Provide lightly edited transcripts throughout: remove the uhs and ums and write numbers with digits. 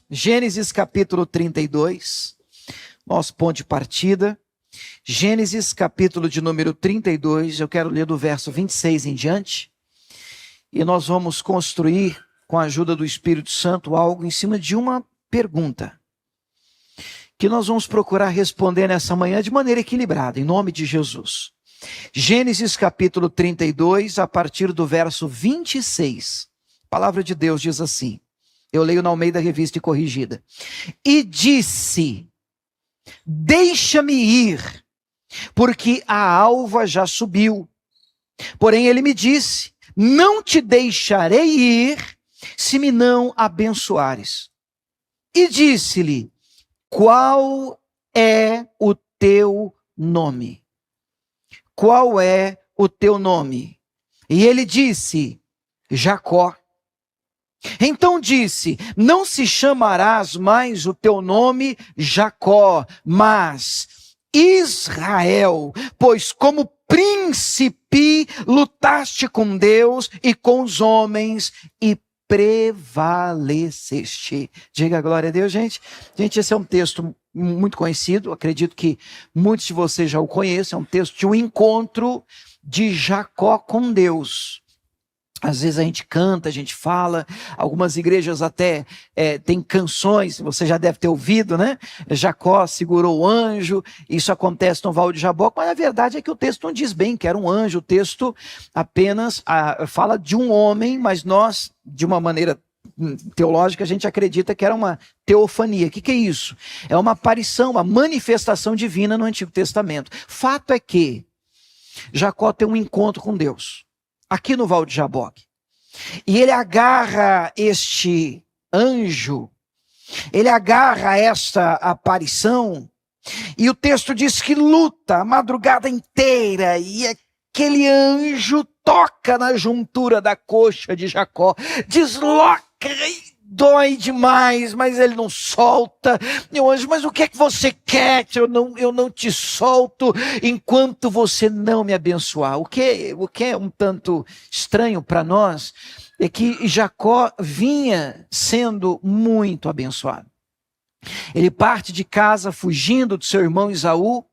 Gênesis capítulo 32, nosso ponto de partida. Gênesis capítulo de número 32, eu quero ler do verso 26 em diante. E nós vamos construir, com a ajuda do Espírito Santo, algo em cima de uma pergunta, que nós vamos procurar responder nessa manhã de maneira equilibrada, em nome de Jesus. Gênesis capítulo 32, a partir do verso 26. A palavra de Deus diz assim, eu leio na Almeida Revista e Corrigida. E disse, deixa-me ir, porque a alva já subiu. Porém ele me disse, não te deixarei ir, se me não abençoares. E disse-lhe, qual é o teu nome? Qual é o teu nome? E ele disse, Jacó. Então disse, não se chamarás mais o teu nome Jacó, mas Israel, pois como príncipe lutaste com Deus e com os homens e prevaleceste. Diga glória a Deus, gente. Gente, esse é um texto muito conhecido, acredito que muitos de vocês já o conhecem, é um texto de um encontro de Jacó com Deus. Às vezes a gente canta, a gente fala, algumas igrejas até têm canções, você já deve ter ouvido, né? Jacó segurou o anjo, isso acontece no Val de Jaboque, mas a verdade é que o texto não diz bem que era um anjo, o texto apenas fala de um homem, mas nós, de uma maneira teológica, a gente acredita que era uma teofania. O que é isso? É uma aparição, uma manifestação divina no Antigo Testamento. Fato é que Jacó tem um encontro com Deus aqui no Val de Jaboque. E ele agarra este anjo, ele agarra esta aparição, e o texto diz que luta a madrugada inteira, e aquele anjo toca na juntura da coxa de Jacó, desloca e dói demais, mas ele não solta. E o anjo, mas o que é que você quer? Eu não te solto enquanto você não me abençoar. O que é um tanto estranho para nós é que Jacó vinha sendo muito abençoado. Ele parte de casa fugindo do seu irmão Esaú.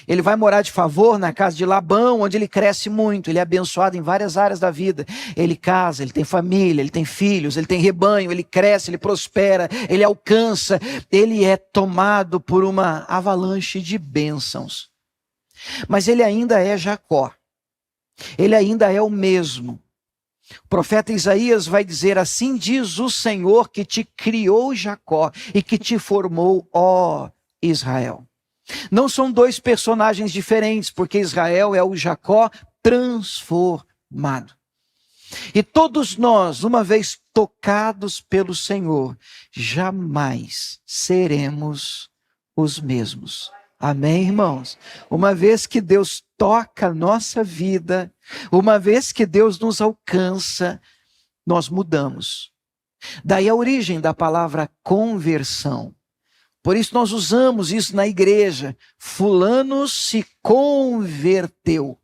Ele vai morar de favor na casa de Labão, onde ele cresce muito, ele é abençoado em várias áreas da vida. Ele casa, ele tem família, ele tem filhos, ele tem rebanho, ele cresce, ele prospera, ele alcança, ele é tomado por uma avalanche de bênçãos. Mas ele ainda é Jacó, ele ainda é o mesmo. O profeta Isaías vai dizer, assim diz o Senhor que te criou Jacó e que te formou, ó Israel. Não são dois personagens diferentes, porque Israel é o Jacó transformado. E todos nós, uma vez tocados pelo Senhor, jamais seremos os mesmos. Amém, irmãos? Uma vez que Deus toca a nossa vida, uma vez que Deus nos alcança, nós mudamos. Daí a origem da palavra conversão. Por isso nós usamos isso na igreja. Fulano se converteu.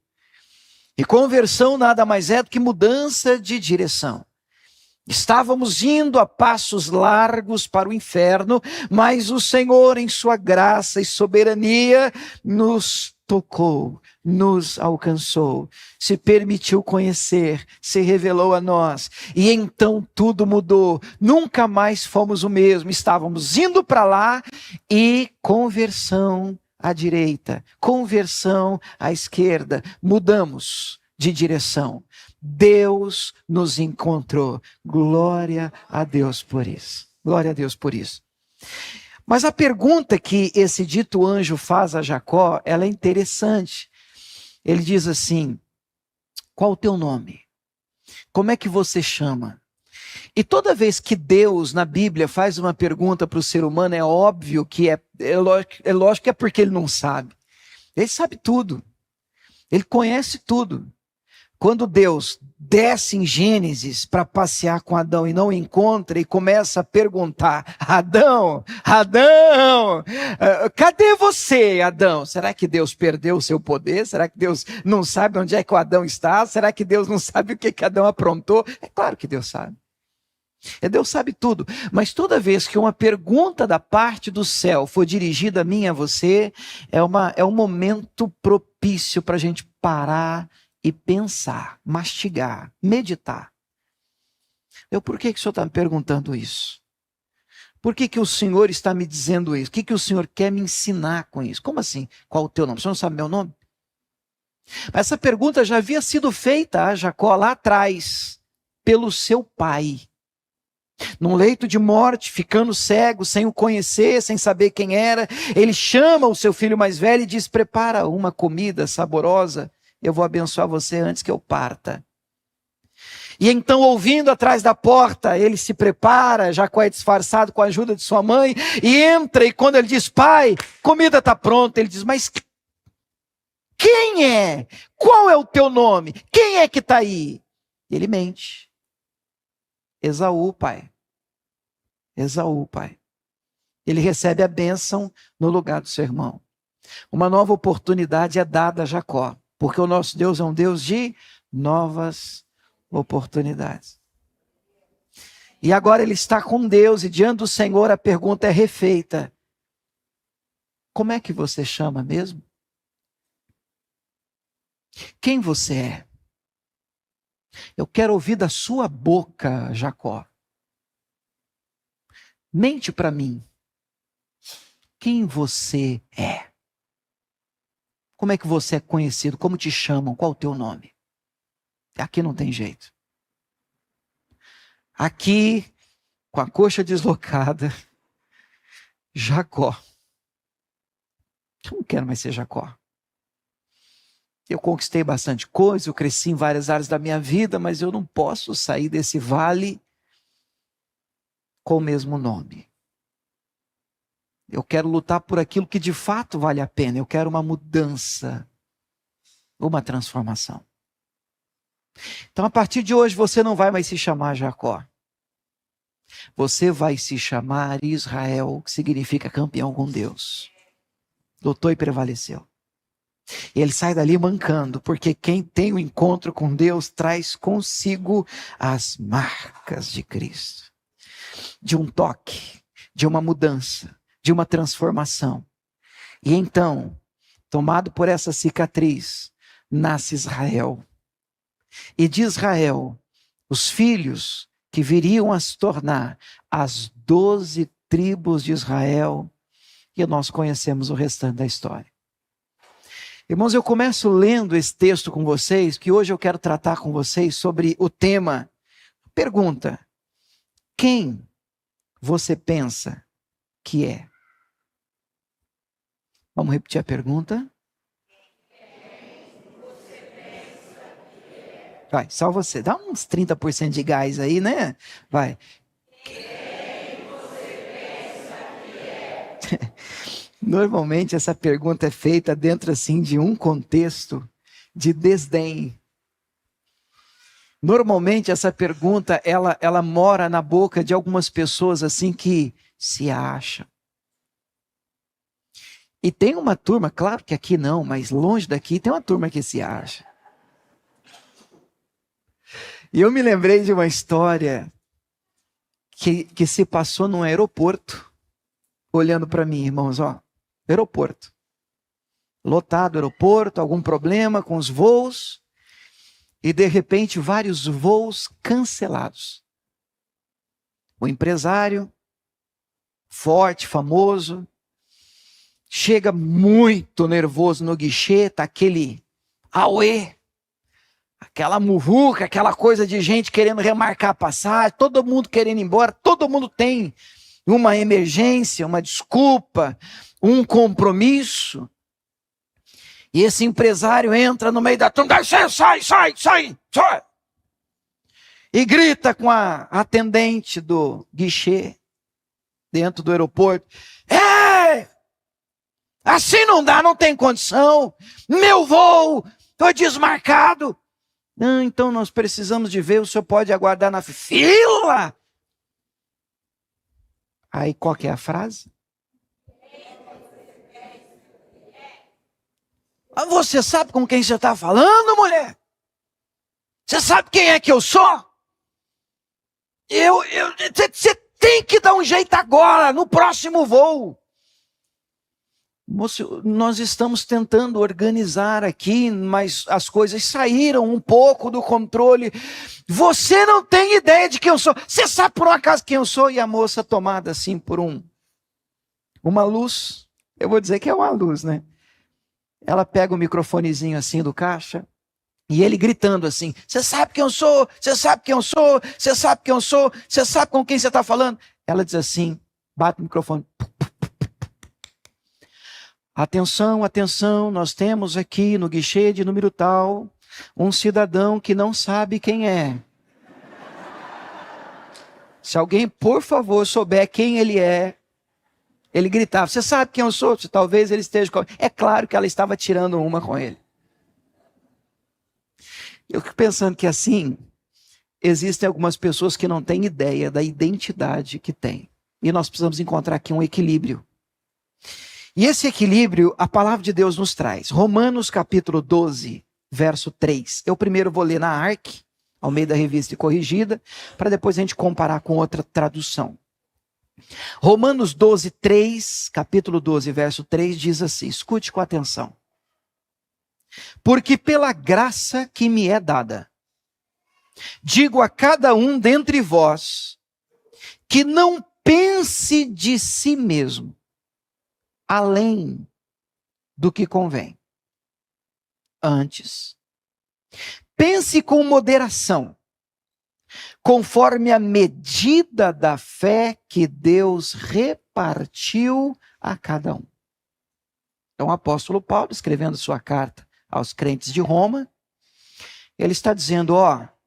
E conversão nada mais é do que mudança de direção. Estávamos indo a passos largos para o inferno, mas o Senhor, em sua graça e soberania, nos tocou, nos alcançou, se permitiu conhecer, se revelou a nós, e então tudo mudou, nunca mais fomos o mesmo, estávamos indo para lá e conversão à direita, conversão à esquerda, mudamos de direção, Deus nos encontrou, glória a Deus por isso, glória a Deus por isso. Mas a pergunta que esse dito anjo faz a Jacó, ela é interessante. Ele diz assim, qual o teu nome? Como é que você chama? E toda vez que Deus, na Bíblia, faz uma pergunta para o ser humano, é óbvio que é lógico que é porque ele não sabe. Ele sabe tudo. Ele conhece tudo. Quando Deus desce em Gênesis para passear com Adão e não encontra e começa a perguntar, Adão, cadê você, Adão? Será que Deus perdeu o seu poder? Será que Deus não sabe onde é que o Adão está? Será que Deus não sabe o que Adão aprontou? É claro que Deus sabe. Deus sabe tudo, mas toda vez que uma pergunta da parte do céu for dirigida a mim e a você, é um momento propício para a gente parar e pensar, mastigar, meditar. Por que o Senhor está me perguntando isso? Por que o Senhor está me dizendo isso? O que o Senhor quer me ensinar com isso? Como assim? Qual o teu nome? O Senhor não sabe meu nome? Mas essa pergunta já havia sido feita a Jacó lá atrás, pelo seu pai. Num leito de morte, ficando cego, sem o conhecer, sem saber quem era, ele chama o seu filho mais velho e diz: prepara uma comida saborosa, eu vou abençoar você antes que eu parta. E então, ouvindo atrás da porta, ele se prepara, Jacó é disfarçado com a ajuda de sua mãe, e entra, e quando ele diz: pai, comida está pronta, ele diz: mas quem é? Qual é o teu nome? Quem é que está aí? Ele mente. Esaú, pai. Esaú, pai. Ele recebe a bênção no lugar do seu irmão. Uma nova oportunidade é dada a Jacó, porque o nosso Deus é um Deus de novas oportunidades. E agora ele está com Deus, e diante do Senhor a pergunta é refeita: como é que você chama mesmo? Quem você é? Eu quero ouvir da sua boca, Jacó. Mente para mim. Quem você é? Como é que você é conhecido? Como te chamam? Qual o teu nome? Aqui não tem jeito. Aqui, com a coxa deslocada, Jacó. Eu não quero mais ser Jacó. Eu conquistei bastante coisa, eu cresci em várias áreas da minha vida, mas eu não posso sair desse vale com o mesmo nome. Eu quero lutar por aquilo que de fato vale a pena. Eu quero uma mudança, uma transformação. Então, a partir de hoje, você não vai mais se chamar Jacó. Você vai se chamar Israel, que significa campeão com Deus. Lutou e prevaleceu. E ele sai dali mancando, porque quem tem o encontro com Deus traz consigo as marcas de Cristo. De um toque, de uma mudança, de uma transformação. E então, tomado por essa cicatriz, nasce Israel. E de Israel, os filhos que viriam a se tornar as 12 tribos de Israel, e nós conhecemos o restante da história. Irmãos, eu começo lendo esse texto com vocês, que hoje eu quero tratar com vocês sobre o tema. Pergunta: quem você pensa que é? Vamos repetir a pergunta? Vai, só você. Dá uns 30% de gás aí, né? Vai. Quem você pensa que é? Normalmente essa pergunta é feita dentro assim de um contexto de desdém. Normalmente essa pergunta ela mora na boca de algumas pessoas assim que se acham. E tem uma turma, claro que aqui não, mas longe daqui tem uma turma que se acha. E eu me lembrei de uma história que se passou num aeroporto, olhando para mim, irmãos, ó, aeroporto. Lotado aeroporto, algum problema com os voos, e de repente vários voos cancelados. O empresário, forte, famoso, chega muito nervoso no guichê, tá aquele auê, aquela muvuca, aquela coisa de gente querendo remarcar a passagem, todo mundo querendo ir embora, todo mundo tem uma emergência, uma desculpa, um compromisso. E esse empresário entra no meio da turma, sai! E grita com a atendente do guichê, dentro do aeroporto: ei! Assim não dá, não tem condição, meu voo foi desmarcado. Não, então nós precisamos de ver, o senhor pode aguardar na fila? Aí qual que é a frase? Você sabe com quem você está falando, mulher? Você sabe quem é que eu sou? Você tem que dar um jeito agora, no próximo voo. Moço, nós estamos tentando organizar aqui, mas as coisas saíram um pouco do controle. Você não tem ideia de quem eu sou. Você sabe por um acaso quem eu sou? E a moça tomada assim por uma luz. Eu vou dizer que é uma luz, né? Ela pega o microfonezinho assim do caixa e ele gritando assim: você sabe quem eu sou? Você sabe quem eu sou? Você sabe quem eu sou? Você sabe com quem você está falando? Ela diz assim, bate o microfone. Atenção, atenção, nós temos aqui no guichê de número tal um cidadão que não sabe quem é. Se alguém, por favor, souber quem ele é, ele gritava: você sabe quem eu sou? Talvez ele esteja com... É claro que ela estava tirando uma com ele. Eu fico pensando que assim, existem algumas pessoas que não têm ideia da identidade que têm. E nós precisamos encontrar aqui um equilíbrio. E esse equilíbrio, a palavra de Deus nos traz. Romanos capítulo 12, verso 3. Eu primeiro vou ler na ARC, ao meio da revista e corrigida, para depois a gente comparar com outra tradução. Romanos 12, 3, capítulo 12, verso 3, diz assim, escute com atenção. Porque pela graça que me é dada, digo a cada um dentre vós, que não pense de si mesmo, além do que convém. Antes, pense com moderação, conforme a medida da fé que Deus repartiu a cada um. Então, o apóstolo Paulo, escrevendo sua carta aos crentes de Roma, ele está dizendo,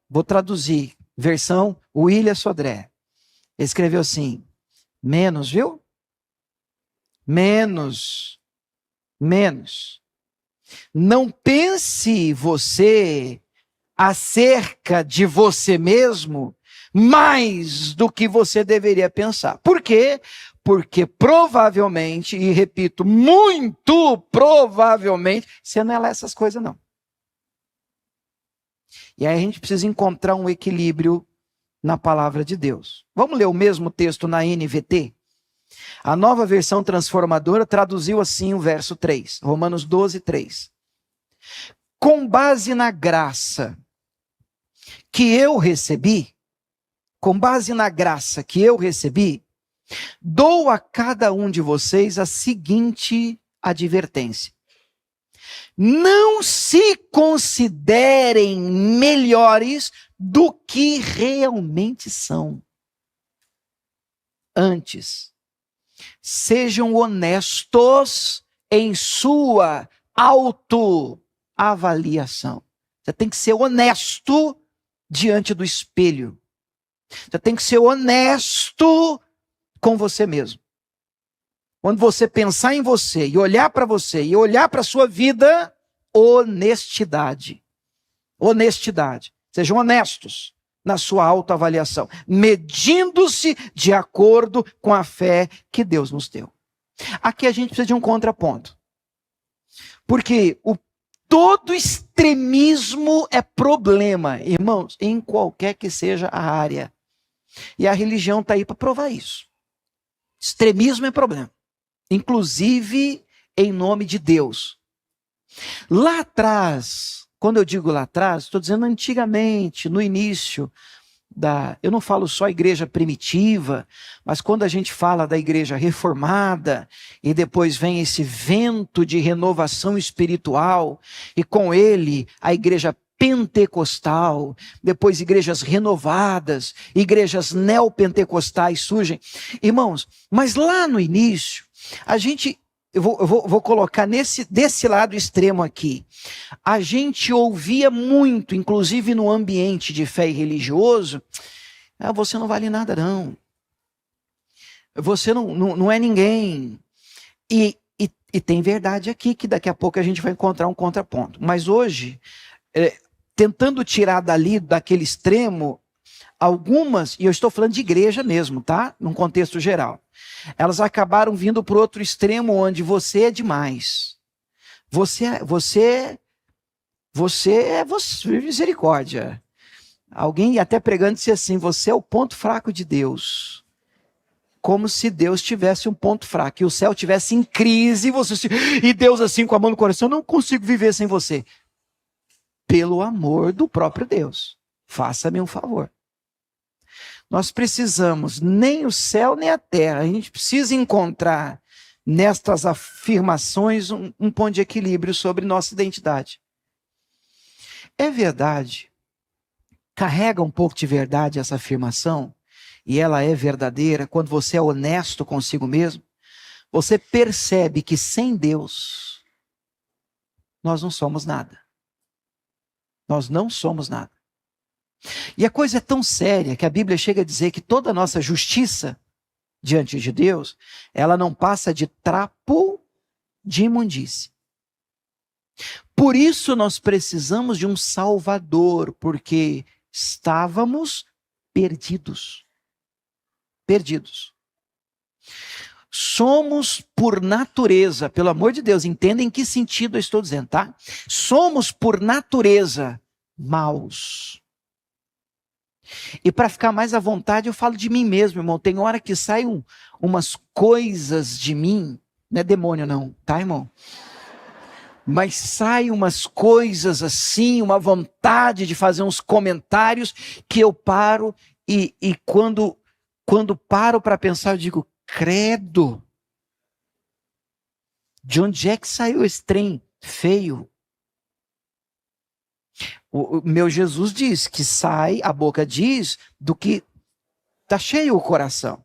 vou traduzir, versão William Sodré. Ele escreveu assim, menos, viu? Menos. Não pense você acerca de você mesmo mais do que você deveria pensar. Por quê? Porque provavelmente, e repito, muito provavelmente, você não é lá essas coisas não. E aí a gente precisa encontrar um equilíbrio na palavra de Deus. Vamos ler o mesmo texto na NVT? A nova versão transformadora traduziu assim o verso 3, Romanos 12, 3. Com base na graça que eu recebi, dou a cada um de vocês a seguinte advertência. Não se considerem melhores do que realmente são. Antes, sejam honestos em sua autoavaliação. Você tem que ser honesto diante do espelho. Você tem que ser honesto com você mesmo. Quando você pensar em você e olhar para você e olhar para a sua vida, honestidade. Honestidade. Sejam honestos na sua autoavaliação, medindo-se de acordo com a fé que Deus nos deu. Aqui a gente precisa de um contraponto. Porque todo extremismo é problema, irmãos, em qualquer que seja a área. E a religião está aí para provar isso. Extremismo é problema. Inclusive em nome de Deus. Lá atrás, quando eu digo lá atrás, estou dizendo antigamente, no início eu não falo só igreja primitiva, mas quando a gente fala da igreja reformada, e depois vem esse vento de renovação espiritual, e com ele a igreja pentecostal, depois igrejas renovadas, igrejas neopentecostais surgem. Irmãos, mas lá no início, eu vou colocar desse lado extremo aqui. A gente ouvia muito, inclusive no ambiente de fé e religioso, você não vale nada não. Você não é ninguém. E tem verdade aqui, que daqui a pouco a gente vai encontrar um contraponto. Mas hoje, tentando tirar daquele extremo, algumas, e eu estou falando de igreja mesmo, tá? Num contexto geral. Elas acabaram vindo para o outro extremo, onde você é demais. Você é misericórdia. Alguém até pregando disse assim: você é o ponto fraco de Deus. Como se Deus tivesse um ponto fraco, e o céu tivesse em crise, e Deus assim com a mão no coração: eu não consigo viver sem você. Pelo amor do próprio Deus, faça-me um favor. Nós precisamos, nem o céu nem a terra, a gente precisa encontrar nestas afirmações um ponto de equilíbrio sobre nossa identidade. É verdade, carrega um pouco de verdade essa afirmação, e ela é verdadeira quando você é honesto consigo mesmo. Você percebe que sem Deus nós não somos nada. Nós não somos nada. E a coisa é tão séria que a Bíblia chega a dizer que toda a nossa justiça diante de Deus, ela não passa de trapo de imundície. Por isso nós precisamos de um Salvador, porque estávamos perdidos. Perdidos. Somos por natureza, pelo amor de Deus, entendem em que sentido eu estou dizendo, tá? Somos por natureza maus. E para ficar mais à vontade, eu falo de mim mesmo, irmão. Tem hora que saem umas coisas de mim, não é demônio não, tá, irmão? Mas saem umas coisas assim, uma vontade de fazer uns comentários que eu paro e quando paro para pensar, eu digo: credo, de onde é que saiu esse trem feio? O meu Jesus diz que sai, a boca diz, do que está cheio o coração.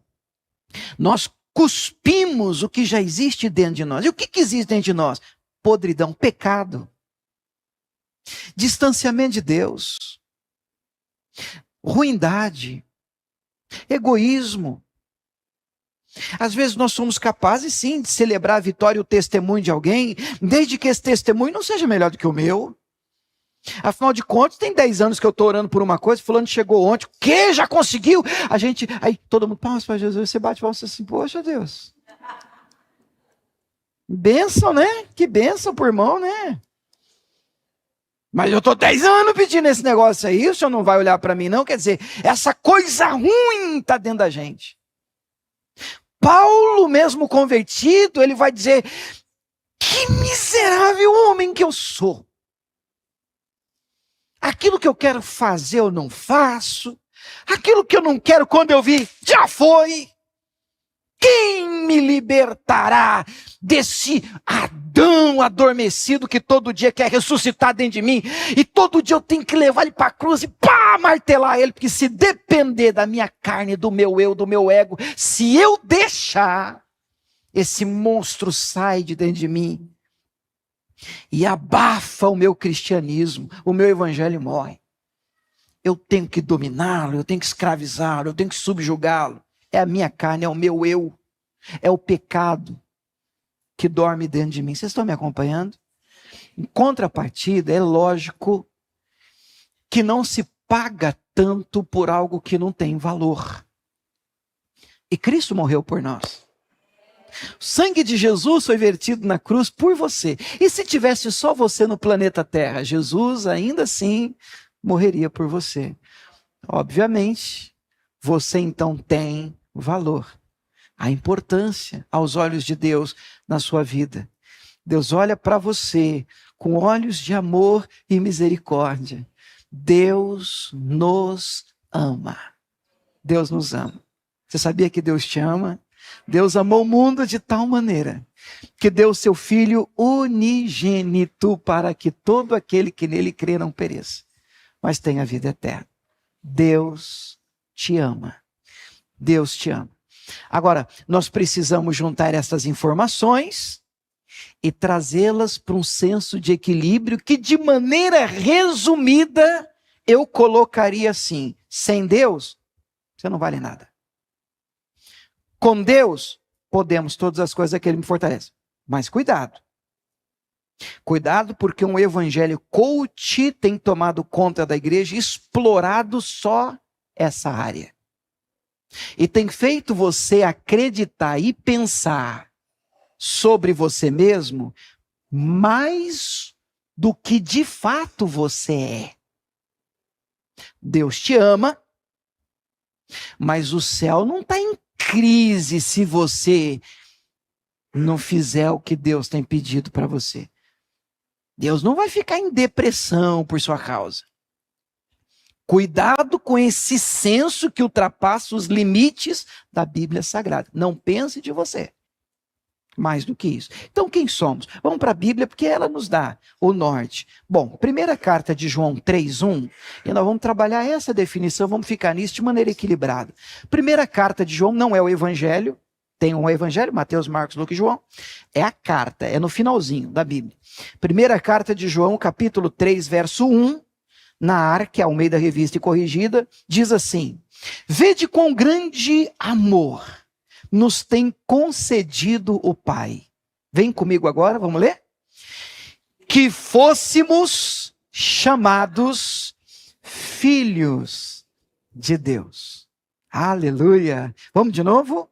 Nós cuspimos o que já existe dentro de nós. E o que existe dentro de nós? Podridão, pecado, distanciamento de Deus, ruindade, egoísmo. Às vezes nós somos capazes sim de celebrar a vitória e o testemunho de alguém, desde que esse testemunho não seja melhor do que o meu. Afinal de contas, tem 10 anos que eu estou orando por uma coisa, fulano chegou ontem, o quê? Já conseguiu? Aí todo mundo, palmas para Jesus, você bate palmas assim: poxa Deus. Bênção, né? Que bênção por irmão, né? Mas eu estou 10 anos pedindo esse negócio aí, o senhor não vai olhar para mim não? Quer dizer, essa coisa ruim está dentro da gente. Paulo, mesmo convertido, ele vai dizer: que miserável homem que eu sou. Aquilo que eu quero fazer eu não faço. Aquilo que eu não quero, quando eu vi, já foi. Quem me libertará desse Adão adormecido que todo dia quer ressuscitar dentro de mim? E todo dia eu tenho que levar ele para a cruz e martelar ele, porque se depender da minha carne, do meu eu, do meu ego, se eu deixar, esse monstro sai de dentro de mim e abafa o meu cristianismo, o meu evangelho morre. Eu tenho que dominá-lo, eu tenho que escravizá-lo, eu tenho que subjugá-lo. É a minha carne, é o meu eu, é o pecado que dorme dentro de mim. Vocês estão me acompanhando? Em contrapartida, é lógico que não se paga tanto por algo que não tem valor. E Cristo morreu por nós. O sangue de Jesus foi vertido na cruz por você. E se tivesse só você no planeta Terra, Jesus ainda assim morreria por você. Obviamente, você então tem valor, a importância aos olhos de Deus na sua vida. Deus olha para você com olhos de amor e misericórdia. Deus nos ama. Deus nos ama. Você sabia que Deus te ama? Deus amou o mundo de tal maneira que deu seu Filho unigênito para que todo aquele que nele crê não pereça, mas tenha vida eterna. Deus te ama. Deus te ama. Agora, nós precisamos juntar essas informações e trazê-las para um senso de equilíbrio que, de maneira resumida, eu colocaria assim: sem Deus, você não vale nada. Com Deus, podemos todas as coisas que Ele me fortalece. Mas cuidado. Cuidado, porque um evangelho coach tem tomado conta da igreja, explorado só essa área. E tem feito você acreditar e pensar sobre você mesmo mais do que de fato você é. Deus te ama, mas o céu não está em crise se você não fizer o que Deus tem pedido para você. Deus não vai ficar em depressão por sua causa. Cuidado com esse senso que ultrapassa os limites da Bíblia Sagrada. Não pense de você. Mais do que isso. Então, quem somos? Vamos para a Bíblia, porque ela nos dá o norte. Bom, primeira carta de João 3:1, e nós vamos trabalhar essa definição, vamos ficar nisso de maneira equilibrada. Primeira carta de João não é o Evangelho, tem um Evangelho, Mateus, Marcos, Lucas e João, é a carta, é no finalzinho da Bíblia. Primeira carta de João, capítulo 3, verso 1, na Arca, Almeida Revista e Corrigida, diz assim: vede quão grande amor nos tem concedido o Pai. Vem comigo agora, vamos ler? Que fôssemos chamados filhos de Deus. Aleluia. Vamos de novo?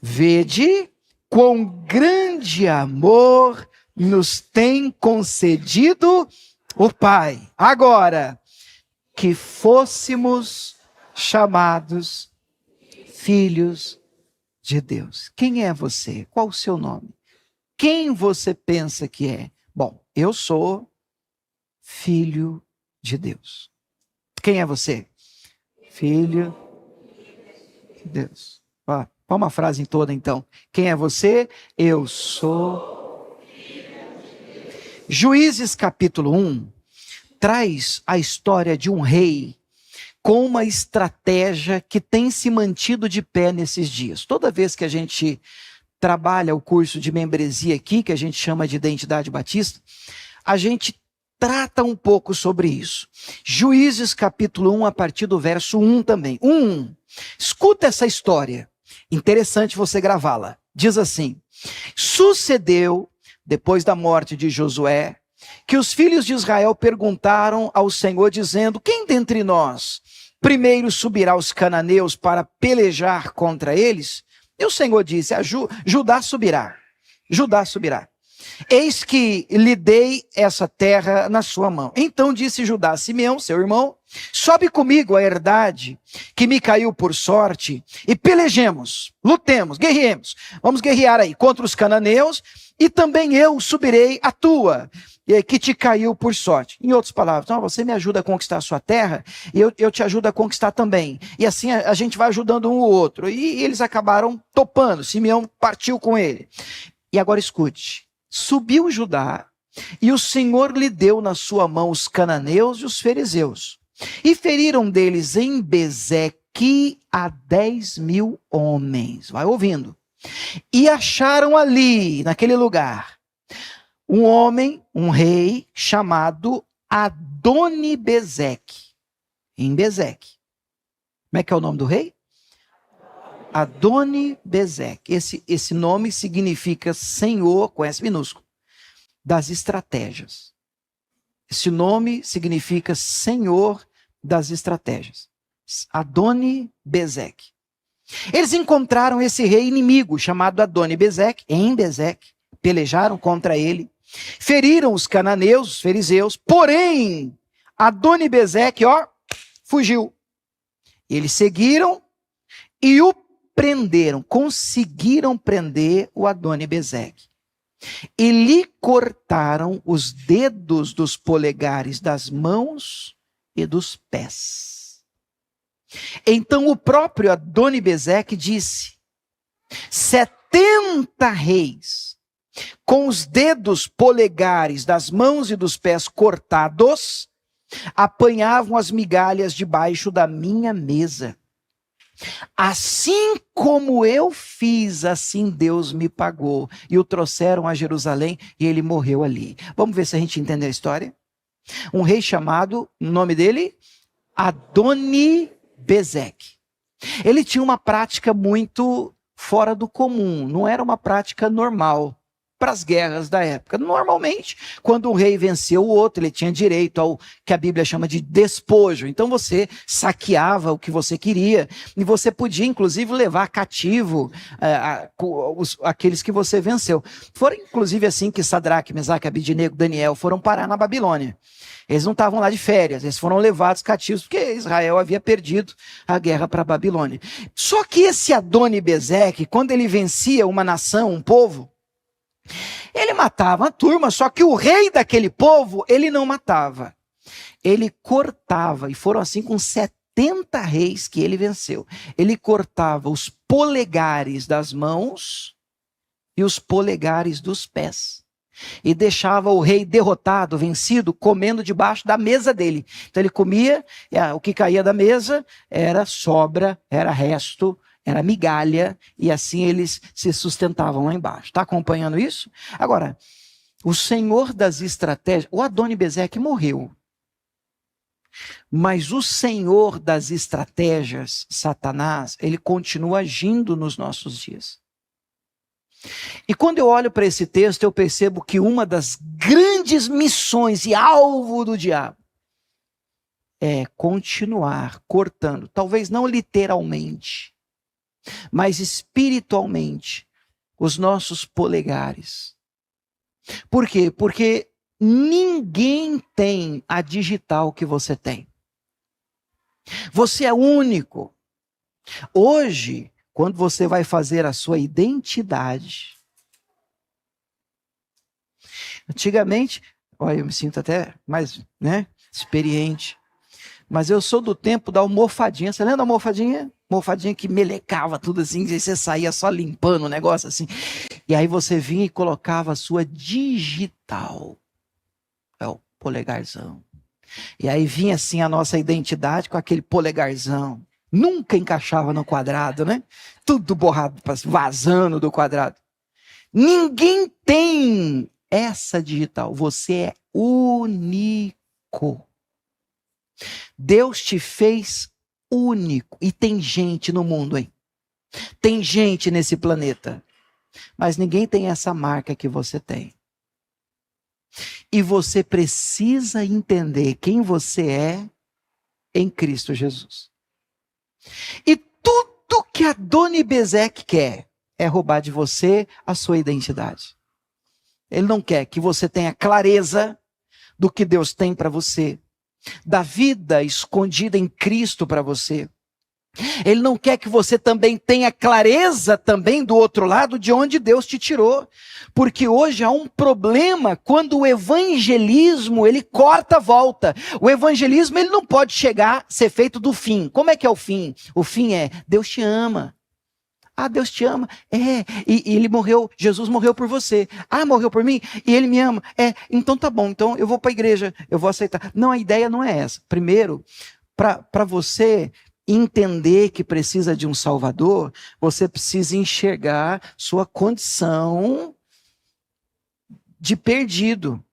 Vede quão grande amor nos tem concedido o Pai. Agora, que fôssemos chamados filhos de Deus. Quem é você? Qual o seu nome? Quem você pensa que é? Bom, eu sou filho de Deus. Quem é você? Filho de Deus. Ó, uma frase em toda então. Quem é você? Eu sou. Juízes capítulo 1 traz a história de um rei com uma estratégia que tem se mantido de pé nesses dias. Toda vez que a gente trabalha o curso de membresia aqui, que a gente chama de Identidade Batista, a gente trata um pouco sobre isso. Juízes capítulo 1, a partir do verso 1 também. 1. Escuta essa história. Interessante você gravá-la. Diz assim: sucedeu, depois da morte de Josué, que os filhos de Israel perguntaram ao Senhor, dizendo: quem dentre nós primeiro subirá aos cananeus para pelejar contra eles? E o Senhor disse: Judá subirá. Judá subirá. Eis que lhe dei essa terra na sua mão. Então disse Judá a Simeão, seu irmão: sobe comigo a herdade que me caiu por sorte, e pelejemos, lutemos, guerreemos. Vamos guerrear aí contra os cananeus, e também eu subirei a tua, que te caiu por sorte. Em outras palavras, então, você me ajuda a conquistar a sua terra, e eu te ajudo a conquistar também. E assim a gente vai ajudando um ao outro. E eles acabaram topando, Simeão partiu com ele. E agora escute: subiu Judá, e o Senhor lhe deu na sua mão os cananeus e os fariseus. E feriram deles em Bezeque a 10.000 homens. Vai ouvindo. E acharam ali, naquele lugar, um homem, um rei, chamado Adoni-Bezeque. Em Bezeque. Como é que é o nome do rei? Adoni-Bezeque. Esse nome significa Senhor, com S minúsculo, das estratégias. Esse nome significa Senhor das estratégias. Adoni-Bezeque. Eles encontraram esse rei inimigo, chamado Adoni-Bezeque, em Bezeque, pelejaram contra ele, feriram os cananeus, os fariseus, porém, Adoni-Bezeque, fugiu. Eles seguiram e o prenderam, conseguiram prender o Adoni-Bezeque. E lhe cortaram os dedos dos polegares das mãos e dos pés. Então o próprio Adoni-Bezeque disse: 70 reis, com os dedos polegares das mãos e dos pés cortados, apanhavam as migalhas debaixo da minha mesa. Assim como eu fiz, assim Deus me pagou. E o trouxeram a Jerusalém e ele morreu ali. Vamos ver se a gente entende a história? Um rei chamado, o nome dele, Adoni-Bezeque. Ele tinha uma prática muito fora do comum, não era uma prática normal. para as guerras da época. Normalmente, quando um rei venceu o outro, ele tinha direito ao que a Bíblia chama de despojo. Então você saqueava o que você queria e você podia, inclusive, levar cativo aqueles que você venceu. Foram, inclusive, assim que Sadraque, Mesaque, Abidnego, Daniel foram parar na Babilônia. Eles não estavam lá de férias, eles foram levados cativos porque Israel havia perdido a guerra para a Babilônia. Só que esse Adoni-Bezeque, quando ele vencia uma nação, um povo, ele matava a turma, só que o rei daquele povo, ele não matava. Ele cortava, e foram assim com 70 reis que ele venceu. Ele cortava os polegares das mãos e os polegares dos pés. E deixava o rei derrotado, vencido, comendo debaixo da mesa dele. Então ele comia, o que caía da mesa era sobra, era resto, era migalha, e assim eles se sustentavam lá embaixo. Está acompanhando isso? Agora, o senhor das estratégias, o Adoni-Bezeque morreu. Mas o senhor das estratégias, Satanás, ele continua agindo nos nossos dias. E quando eu olho para esse texto, eu percebo que uma das grandes missões e alvo do diabo é continuar cortando, talvez não literalmente, mas espiritualmente, os nossos polegares. Por quê? Porque ninguém tem a digital que você tem. Você é único. Hoje, quando você vai fazer a sua identidade. Antigamente, olha, eu me sinto até mais, experiente. Mas eu sou do tempo da almofadinha. Você lembra da almofadinha? Almofadinha que melecava tudo assim, e você saía só limpando o negócio assim. E aí você vinha e colocava a sua digital. É o polegarzão. E aí vinha assim a nossa identidade com aquele polegarzão. Nunca encaixava no quadrado, né? Tudo borrado, vazando do quadrado. Ninguém tem essa digital. Você é único. Deus te fez único. E tem gente no mundo, hein? Tem gente nesse planeta. Mas ninguém tem essa marca que você tem. E você precisa entender quem você é em Cristo Jesus. E tudo que Adoni-Bezeque quer é roubar de você a sua identidade. Ele não quer que você tenha clareza do que Deus tem para você, da vida escondida em Cristo para você. Ele não quer que você também tenha clareza também do outro lado de onde Deus te tirou. Porque hoje há um problema quando o evangelismo, ele corta a volta. O evangelismo, ele não pode ser feito do fim. Como é que é o fim? O fim é, Deus te ama. Ah, Deus te ama? E ele morreu, Jesus morreu por você. Ah, morreu por mim? E ele me ama? Então tá bom, então eu vou para a igreja, eu vou aceitar. Não, a ideia não é essa. Primeiro, para você entender que precisa de um Salvador, você precisa enxergar sua condição de perdido.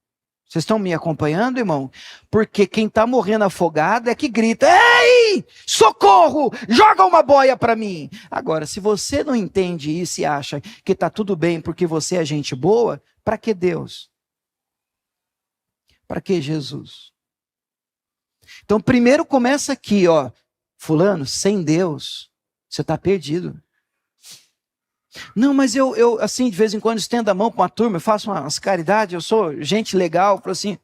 Vocês estão me acompanhando, irmão? Porque quem está morrendo afogado é que grita, ei, socorro, joga uma boia para mim. Agora, se você não entende isso e acha que está tudo bem porque você é gente boa, para que Deus? Para que Jesus? Então, primeiro começa aqui, ó. Fulano, sem Deus, você está perdido. Não, mas eu, assim, de vez em quando estendo a mão para uma turma, eu faço umas caridades, eu sou gente legal, falo assim,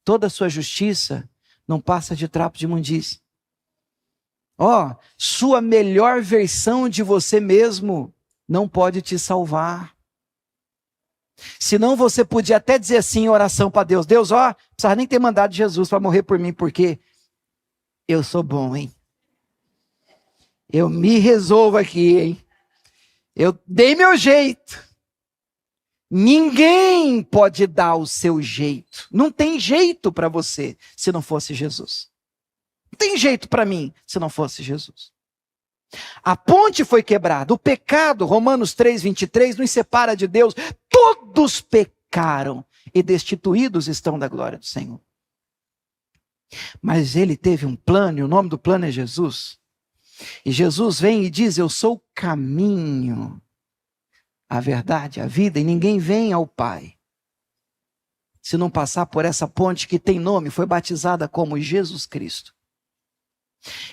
toda a sua justiça não passa de trapo de imundície. Sua melhor versão de você mesmo não pode te salvar. Senão você podia até dizer assim em oração para Deus, Deus, precisava nem ter mandado Jesus para morrer por mim, porque eu sou bom, hein? Eu me resolvo aqui, hein? Eu dei meu jeito. Ninguém pode dar o seu jeito. Não tem jeito para você se não fosse Jesus. Não tem jeito para mim se não fosse Jesus. A ponte foi quebrada. O pecado, Romanos 3:23, nos separa de Deus. Todos pecaram e destituídos estão da glória do Senhor. Mas ele teve um plano, e o nome do plano é Jesus. E Jesus vem e diz, eu sou o caminho, a verdade, a vida, e ninguém vem ao Pai se não passar por essa ponte que tem nome, foi batizada como Jesus Cristo.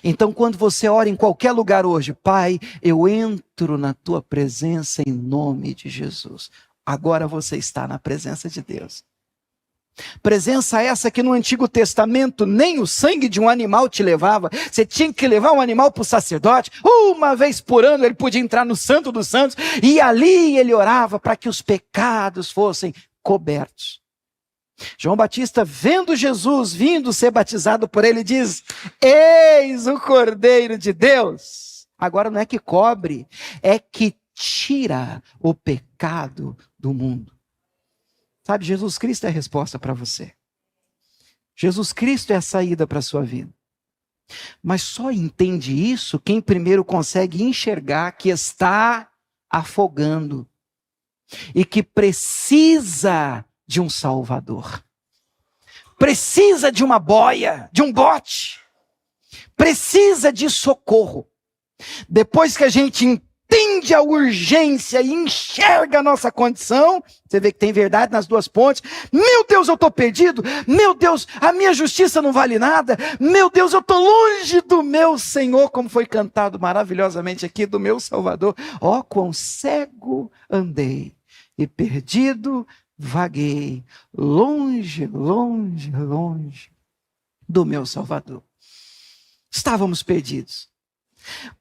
Então, quando você ora em qualquer lugar hoje, Pai, eu entro na tua presença em nome de Jesus. Agora você está na presença de Deus. Presença essa que no Antigo Testamento nem o sangue de um animal te levava. Você tinha que levar um animal para o sacerdote. Uma vez por ano ele podia entrar no Santo dos Santos. E ali ele orava para que os pecados fossem cobertos. João Batista, vendo Jesus vindo ser batizado por ele, diz: eis o Cordeiro de Deus. Agora não é que cobre, é que tira o pecado do mundo. Sabe, Jesus Cristo é a resposta para você. Jesus Cristo é a saída para a sua vida. Mas só entende isso quem primeiro consegue enxergar que está afogando e que precisa de um Salvador. Precisa de uma boia, de um bote. Precisa de socorro. Depois que a gente entende a urgência e enxerga a nossa condição, você vê que tem verdade nas duas pontes. Meu Deus, eu estou perdido. Meu Deus, a minha justiça não vale nada. Meu Deus, eu estou longe do meu Senhor, como foi cantado maravilhosamente aqui, do meu Salvador. Ó, quão cego andei e perdido vaguei, longe, longe, longe do meu Salvador. Estávamos perdidos.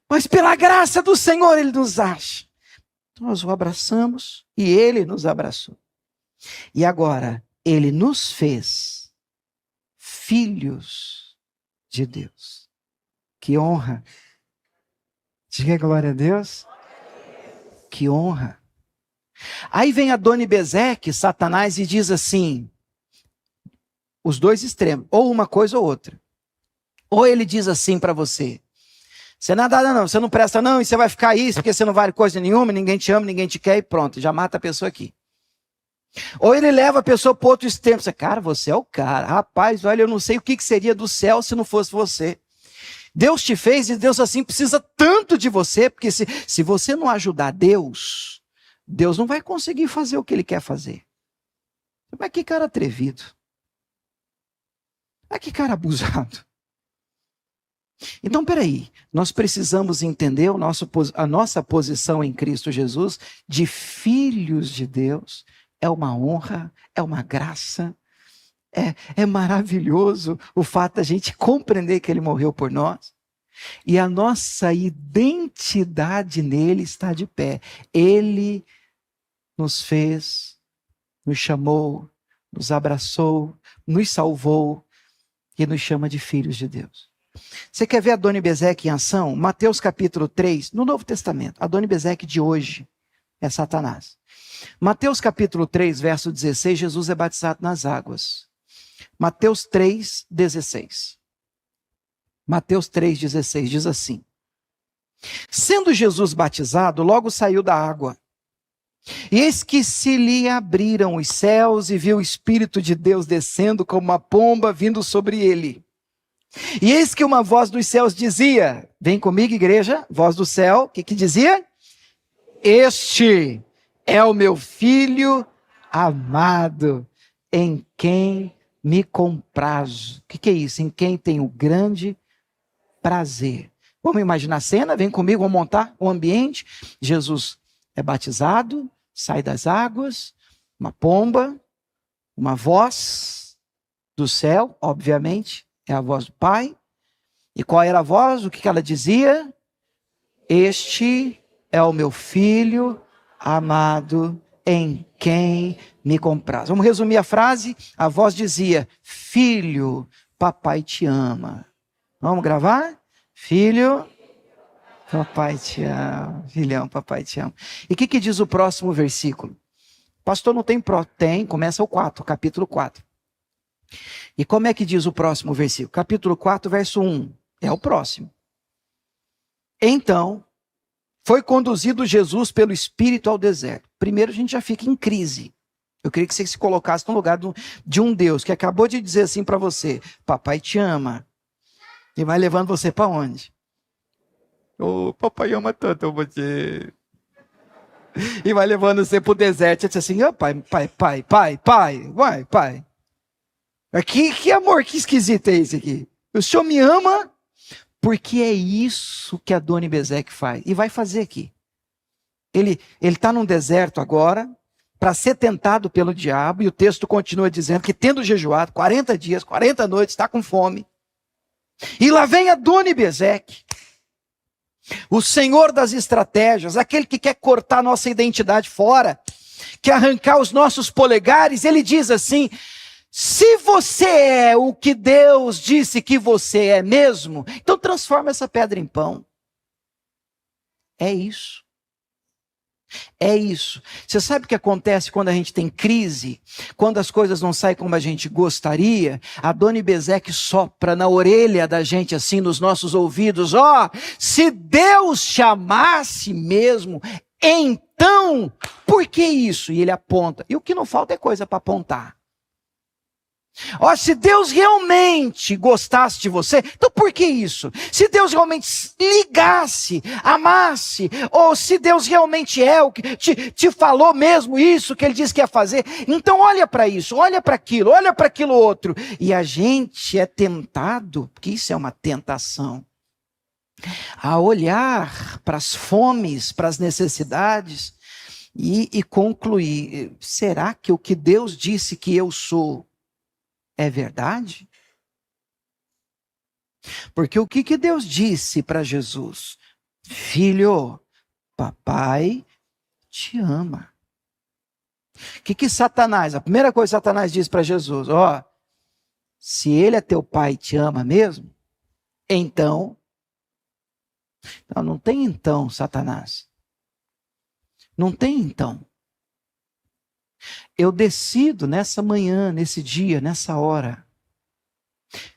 Mas pela graça do Senhor Ele nos acha. Nós o abraçamos e Ele nos abraçou. E agora Ele nos fez filhos de Deus. Que honra. Diga glória a Deus. Que honra. Aí vem Adoni-Bezeque, Satanás, e diz assim, os dois extremos, ou uma coisa ou outra. Ou ele diz assim para você: você não é nada não, você não presta não, e você vai ficar isso, porque você não vale coisa nenhuma, ninguém te ama, ninguém te quer, e pronto, já mata a pessoa aqui. Ou ele leva a pessoa para outro extremo, você, cara, você é o cara, rapaz, olha, eu não sei o que seria do céu se não fosse você. Deus te fez e Deus assim precisa tanto de você, porque se você não ajudar Deus, Deus não vai conseguir fazer o que Ele quer fazer. Mas que cara atrevido. Mas que cara abusado. Então, peraí, nós precisamos entender a nossa posição em Cristo Jesus de filhos de Deus. É uma honra, é uma graça, é maravilhoso o fato da gente compreender que Ele morreu por nós. E a nossa identidade nele está de pé. Ele nos fez, nos chamou, nos abraçou, nos salvou e nos chama de filhos de Deus. Você quer ver Adoni-Bezeque em ação? Mateus capítulo 3, no Novo Testamento. Adoni-Bezeque de hoje é Satanás. Mateus capítulo 3, verso 16, Jesus é batizado nas águas. Mateus 3, 16. Mateus 3, 16 diz assim: sendo Jesus batizado, logo saiu da água. E eis que se lhe abriram os céus e viu o Espírito de Deus descendo como uma pomba vindo sobre ele. E eis que uma voz dos céus dizia, vem comigo igreja, voz do céu, o que dizia? Este é o meu filho amado, em quem me comprazo. O que é isso? Em quem tenho grande prazer. Vamos imaginar a cena, vem comigo, vamos montar o ambiente. Jesus é batizado, sai das águas, uma pomba, uma voz do céu, obviamente, é a voz do Pai. E qual era a voz? O que ela dizia? Este é o meu filho amado, em quem me compraz. Vamos resumir a frase? A voz dizia: filho, papai te ama. Vamos gravar? Filho, papai te ama. Filhão, papai te ama. E o que diz o próximo versículo? Pastor, não tem tem, começa o 4, capítulo 4. E como é que diz o próximo versículo? Capítulo 4, verso 1. É o próximo. Então, foi conduzido Jesus pelo Espírito ao deserto. Primeiro a gente já fica em crise. Eu queria que você se colocasse no lugar de um Deus que acabou de dizer assim para você: papai te ama. E vai levando você para onde? Papai ama tanto você. E vai levando você para o deserto. E diz assim, pai. Que amor, que esquisito é esse aqui? O senhor me ama porque é isso que Adoni-Bezeque faz. E vai fazer aqui. Ele está num deserto agora, para ser tentado pelo diabo, e o texto continua dizendo que tendo jejuado 40 dias, 40 noites, está com fome. E lá vem Adoni-Bezeque, o senhor das estratégias, aquele que quer cortar nossa identidade fora, quer arrancar os nossos polegares. Ele diz assim: se você é o que Deus disse que você é mesmo, então transforma essa pedra em pão. É isso. É isso. Você sabe o que acontece quando a gente tem crise? Quando as coisas não saem como a gente gostaria? Adoni-Bezeque sopra na orelha da gente assim, nos nossos ouvidos: ó, se Deus te amasse mesmo, então, por que isso? E ele aponta. E o que não falta é coisa para apontar. Ó, se Deus realmente gostasse de você, então por que isso? Se Deus realmente ligasse, amasse, ou se Deus realmente é o que te falou mesmo isso que ele disse que ia fazer, então olha para isso, olha para aquilo outro. E a gente é tentado, porque isso é uma tentação, a olhar para as fomes, para as necessidades e concluir: será que o que Deus disse que eu sou é verdade? Porque o que Deus disse para Jesus? Filho, papai te ama. O que Satanás, a primeira coisa que Satanás diz para Jesus: ó, se ele é teu pai e te ama mesmo, então, não tem então, Satanás. Não tem então. Eu decido nessa manhã, nesse dia, nessa hora,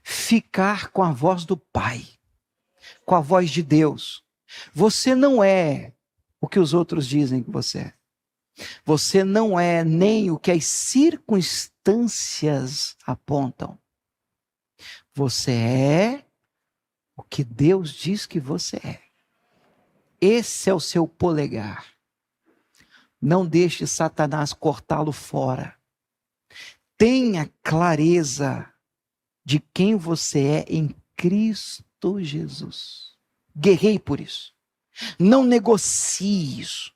ficar com a voz do Pai, com a voz de Deus. Você não é o que os outros dizem que você é. Você não é nem o que as circunstâncias apontam. Você é o que Deus diz que você é. Esse é o seu polegar. Não deixe Satanás cortá-lo fora. Tenha clareza de quem você é em Cristo Jesus. Guerrei por isso. Não negocie isso.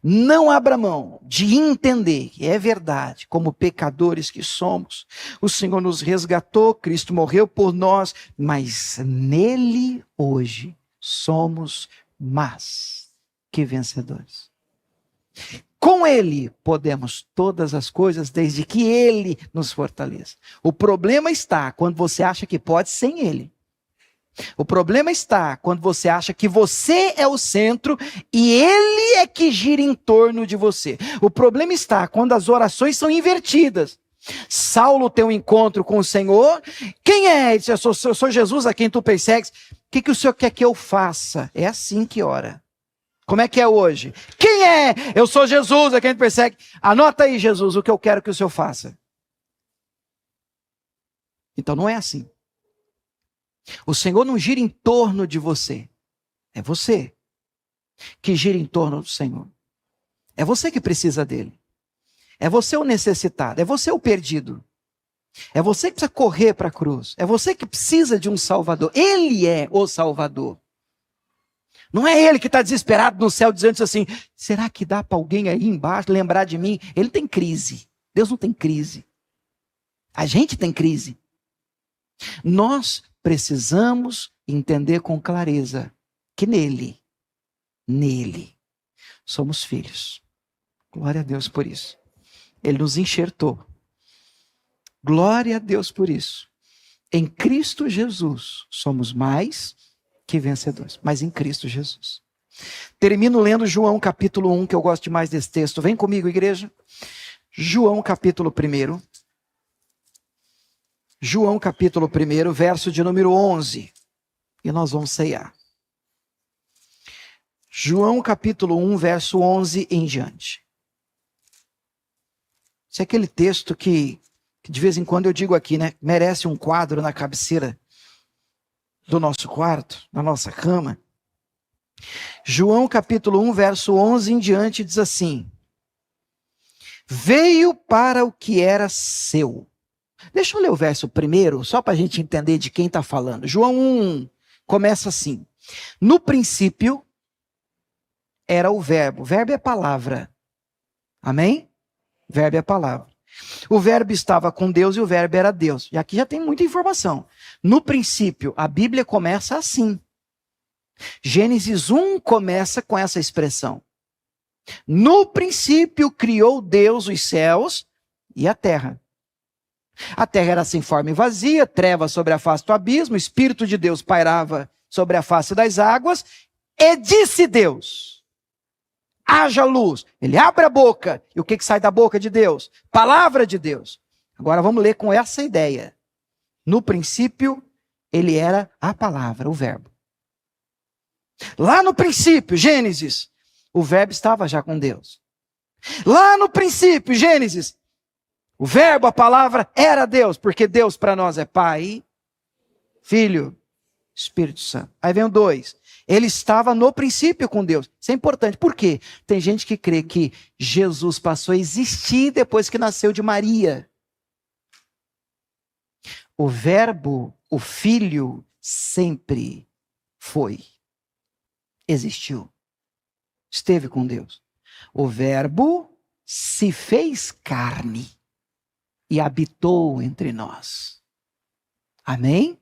Não abra mão de entender que é verdade, como pecadores que somos, o Senhor nos resgatou, Cristo morreu por nós, mas nele hoje somos mais que vencedores. Com ele podemos todas as coisas, desde que ele nos fortaleça. O problema está quando você acha que pode sem ele. O problema está quando você acha que você é o centro e ele é que gira em torno de você. O problema está quando as orações são invertidas. Saulo tem um encontro com o Senhor. Quem é? Ele diz: eu sou Jesus a quem tu persegues. O que o Senhor quer que eu faça? É assim que ora. Como é que é hoje? Quem é? Eu sou Jesus a quem tu persegue. Anota aí, Jesus, o que eu quero que o Senhor faça. Então não é assim. O Senhor não gira em torno de você. É você que gira em torno do Senhor. É você que precisa dele. É você o necessitado. É você o perdido. É você que precisa correr para a cruz. É você que precisa de um Salvador. Ele é o Salvador. Não é ele que está desesperado no céu dizendo assim: será que dá para alguém aí embaixo lembrar de mim? Ele tem crise. Deus não tem crise. A gente tem crise. Nós precisamos entender com clareza que nele, somos filhos. Glória a Deus por isso. Ele nos enxertou. Glória a Deus por isso. Em Cristo Jesus somos mais que vencedores, mas em Cristo Jesus. Termino lendo João capítulo 1, que eu gosto demais desse texto. Vem comigo, igreja. João capítulo 1. João capítulo 1, verso de número 11. E nós vamos ceiar. João capítulo 1, verso 11 em diante. Esse é aquele texto que de vez em quando eu digo aqui, né? Merece um quadro na cabeceira do nosso quarto, na nossa cama. João capítulo 1, verso 11 em diante diz assim: veio para o que era seu. Deixa eu ler o verso primeiro, só para a gente entender de quem está falando. João 1 começa assim: no princípio era o verbo. Verbo é palavra. Amém? Verbo é palavra. O verbo estava com Deus e o verbo era Deus. E aqui já tem muita informação. No princípio, a Bíblia começa assim. Gênesis 1 começa com essa expressão. No princípio criou Deus os céus e a terra. A terra era sem forma e vazia, trevas sobre a face do abismo, o Espírito de Deus pairava sobre a face das águas, e disse Deus: haja luz. Ele abre a boca, e o que sai da boca de Deus? Palavra de Deus. Agora vamos ler com essa ideia. No princípio, ele era a palavra, o verbo. Lá no princípio, Gênesis, o verbo estava já com Deus. Lá no princípio, Gênesis, o verbo, a palavra, era Deus, porque Deus para nós é Pai, Filho, Espírito Santo. Aí vem o 2. Ele estava no princípio com Deus. Isso é importante. Por quê? Tem gente que crê que Jesus passou a existir depois que nasceu de Maria. O verbo, o Filho, sempre foi. Existiu. Esteve com Deus. O verbo se fez carne e habitou entre nós. Amém?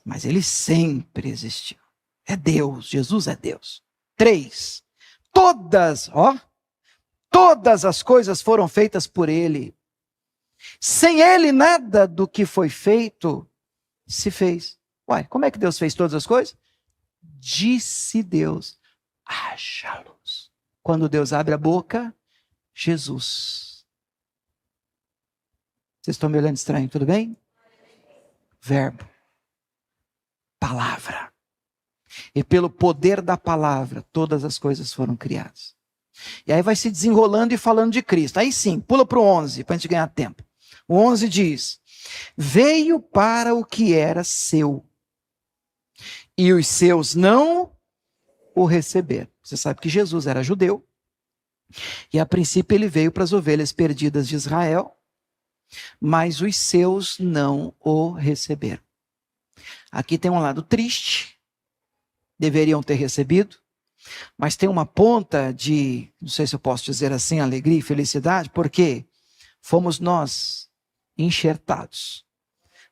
Mas ele sempre existiu. É Deus, Jesus é Deus. 3. Todas as coisas foram feitas por ele. Sem ele, nada do que foi feito se fez. Uai, como é que Deus fez todas as coisas? Disse Deus: haja luz. Quando Deus abre a boca, Jesus. Vocês estão me olhando estranho, tudo bem? Verbo. Palavra. E pelo poder da palavra, todas as coisas foram criadas. E aí vai se desenrolando e falando de Cristo. Aí sim, pula para o 11, para a gente ganhar tempo. O 11 diz: veio para o que era seu, e os seus não o receberam. Você sabe que Jesus era judeu, e a princípio ele veio para as ovelhas perdidas de Israel, mas os seus não o receberam. Aqui tem um lado triste, deveriam ter recebido, mas tem uma ponta de, não sei se eu posso dizer assim, alegria e felicidade, porque fomos nós enxertados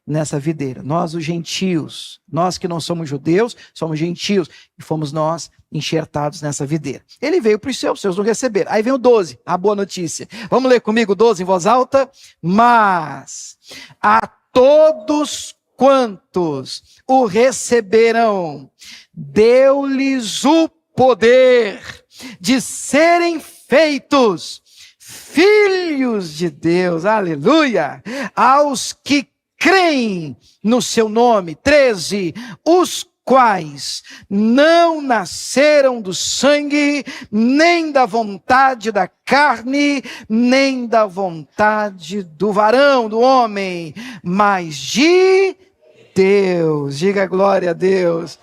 nessa videira. Nós, os gentios, nós que não somos judeus, somos gentios, e fomos nós enxertados nessa videira. Ele veio para os seus não receberam. Aí vem o 12, a boa notícia. Vamos ler comigo o 12 em voz alta? Mas a todos quantos o receberão, deu-lhes o poder de serem feitos filhos de Deus, aleluia, aos que creem no seu nome. 13, os quais não nasceram do sangue, nem da vontade da carne, nem da vontade do varão, do homem, mas de Deus. Diga glória a Deus.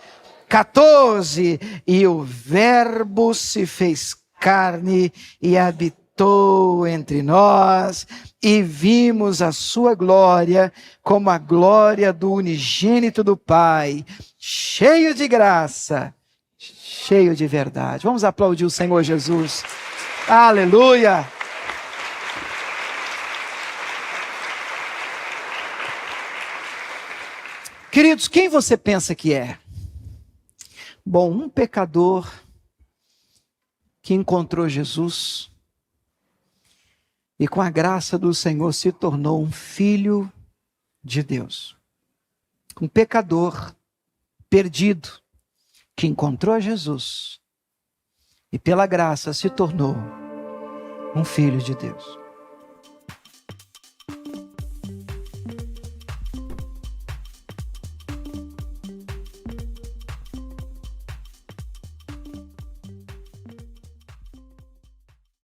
14, e o verbo se fez carne e habitou entre nós, e vimos a sua glória, como a glória do unigênito do Pai, cheio de graça, cheio de verdade. Vamos aplaudir o Senhor Jesus. Aleluia! Queridos, quem você pensa que é? Bom, um pecador que encontrou Jesus e com a graça do Senhor se tornou um filho de Deus. Um pecador perdido que encontrou Jesus e pela graça se tornou um filho de Deus.